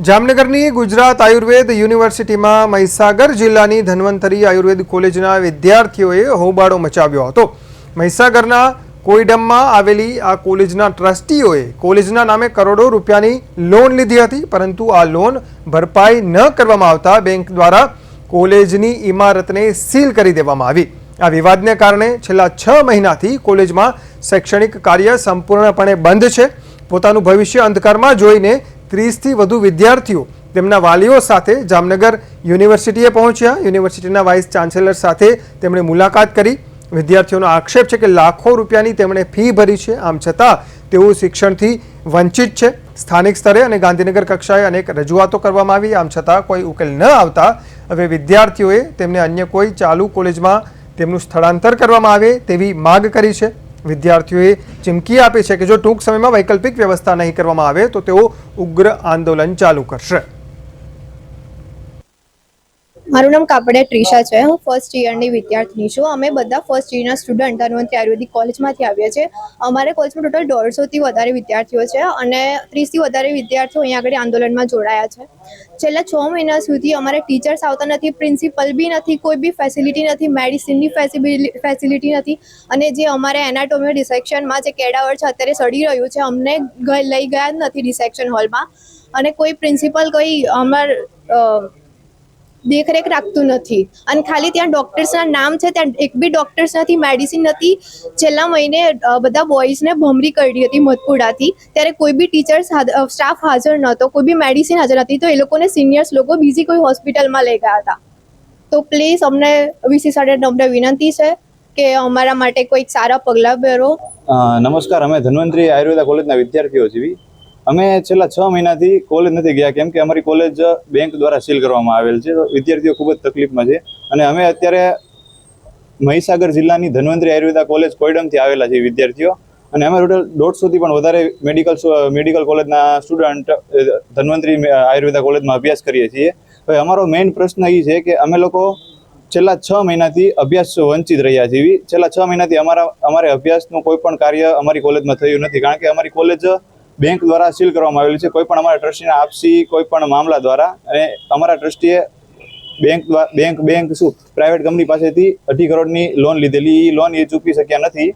જામનગરની ગુજરાત આયુર્વેદ યુનિવર્સિટીમાં મહીસાગર જિલ્લાની ધન્વંતરી આયુર્વેદ કોલેજના વિદ્યાર્થીઓએ હોબાળો મચાવ્યો હતો। મહીસાગરના કોઈડમમાં આવેલી આ કોલેજના ટ્રસ્ટીઓએ કોલેજના નામે કરોડો રૂપિયાની લોન લીધી હતી, પરંતુ આ લોન ભરપાઈ ન કરવામાં આવતા બેંક દ્વારા કોલેજની ઇમારતને સીલ કરી દેવામાં આવી। આ વિવાદને કારણે છેલ્લા 6 મહિનાથી કોલેજમાં શૈક્ષણિક કાર્ય સંપૂર્ણપણે બંધ છે। પોતાનું ભવિષ્ય અંધકારમાં જોઈને 30 થી વધુ વિદ્યાર્થીઓ તેમના વાલીઓ સાથે જામનગર યુનિવર્સિટીએ પહોંચ્યા। યુનિવર્સિટીના વાઇસ ચાન્સેલર સાથે તેમણે મુલાકાત કરી। વિદ્યાર્થીઓનો આક્ષેપ છે કે લાખો રૂપિયાની તેમણે ફી ભરી છે, આમ છતાં તેઓ શિક્ષણથી વંચિત છે। સ્થાનિક સ્તરે અને ગાંધીનગર કક્ષાએ અનેક રજૂઆતો કરવામાં આવી, આમ છતાં કોઈ ઉકેલ ન આવતા હવે વિદ્યાર્થીઓએ તેમને અન્ય કોઈ ચાલુ કોલેજમાં તેમનું સ્થળાંતર કરવામાં આવે તેવી માગ કરી છે। વિદ્યાર્થીઓએ ચીમકી આપી છે કે જો ટૂંક સમયમાં વૈકલ્પિક વ્યવસ્થા નહીં કરવામાં આવે તો તેઓ ઉગ્ર આંદોલન ચાલુ કરશે। મારું નામ કાપડિયા ટ્રિશા છે। હું ફર્સ્ટ યરની વિદ્યાર્થીની છું। અમે બધા ફર્સ્ટ યરના સ્ટુડન્ટ ધન્વંતરી આયુર્વેદિક કોલેજમાંથી આવ્યા છે। અમારે કોલેજમાં ટોટલ 150થી વધારે વિદ્યાર્થીઓ છે અને 30થી વધારે વિદ્યાર્થીઓ અહીંયા આગળ આંદોલનમાં જોડાયા છે। છેલ્લા 6 મહિના સુધી અમારે ટીચર્સ આવતા નથી, પ્રિન્સિપલ બી નથી, કોઈ બી ફેસિલિટી નથી, મેડિસિનની ફેસિલિટી નથી અને જે અમારે એનાટોમી ડિસેક્શનમાં જે કેડાવર છે અત્યારે સડી રહ્યું છે, અમને લઈ ગયા જ નથી ડિસેક્શન હોલમાં અને કોઈ પ્રિન્સિપલ કોઈ દેખરેખ રાખતું નથી અને ખાલી ત્યાં ડૉક્ટર્સના નામ છે, ત્યાં એક બી ડૉક્ટર્સ નથી, મેડિસિન નથી। છેલ્લા મહિને બધા બોયઝને ભમરી કરી હતી મધપુડાથી, ત્યારે કોઈ બી ટીચર્સ સ્ટાફ હાજર નહોતો, કોઈ બી મેડિસિન હાજર નથી, તો એ લોકોને સિનિયર્સ લોકો બીજી કોઈ હોસ્પિટલમાં લઈ ગયા હતા। તો પ્લીઝ અમને વીસી સાહેબ અમને વિનંતી છે કે અમારા માટે કોઈક સારા પગલાં ભરો। નમસ્કાર, અમે ધન્વંતરી આયુર્વેદ કોલેજના વિદ્યાર્થીઓ છીએ। અમે છેલ્લા 6 મહિનાથી કોલેજ નથી ગયા કેમ કે અમારી કોલેજ બેંક દ્વારા સીલ કરવામાં આવેલ છે, તો વિદ્યાર્થીઓ ખૂબ જ તકલીફમાં છે અને અમે અત્યારે મહીસાગર જિલ્લાની ધન્વંતરી આયુર્વેદ કોલેજ કોઈડમથી આવેલા છીએ વિદ્યાર્થીઓ અને અમે ટોટલ 150થી પણ વધારે મેડિકલ કોલેજના સ્ટુડન્ટ ધન્વંતરી આયુર્વેદ કોલેજમાં અભ્યાસ કરીએ છીએ। હવે અમારો મેઇન પ્રશ્ન એ છે કે અમે લોકો છેલ્લા 6 મહિનાથી અભ્યાસ વંચિત રહ્યા છીએ। છેલ્લા 6 મહિનાથી અમારે અભ્યાસનું કોઈ પણ કાર્ય અમારી કોલેજમાં થયું નથી, કારણ કે અમારી કોલેજ બેંક દ્વારા સીલ કરવામાં આવેલી છે, કોઈ પણ અમારા ટ્રસ્ટીના આપસી કોઈ પણ મામલા દ્વારા, અને અમારા ટ્રસ્ટીએ બેંક પ્રાઇવેટ કંપની પાસેથી 2.5 કરોડની લોન લીધેલી। એ લોન ચૂકવી શક્યા નથી।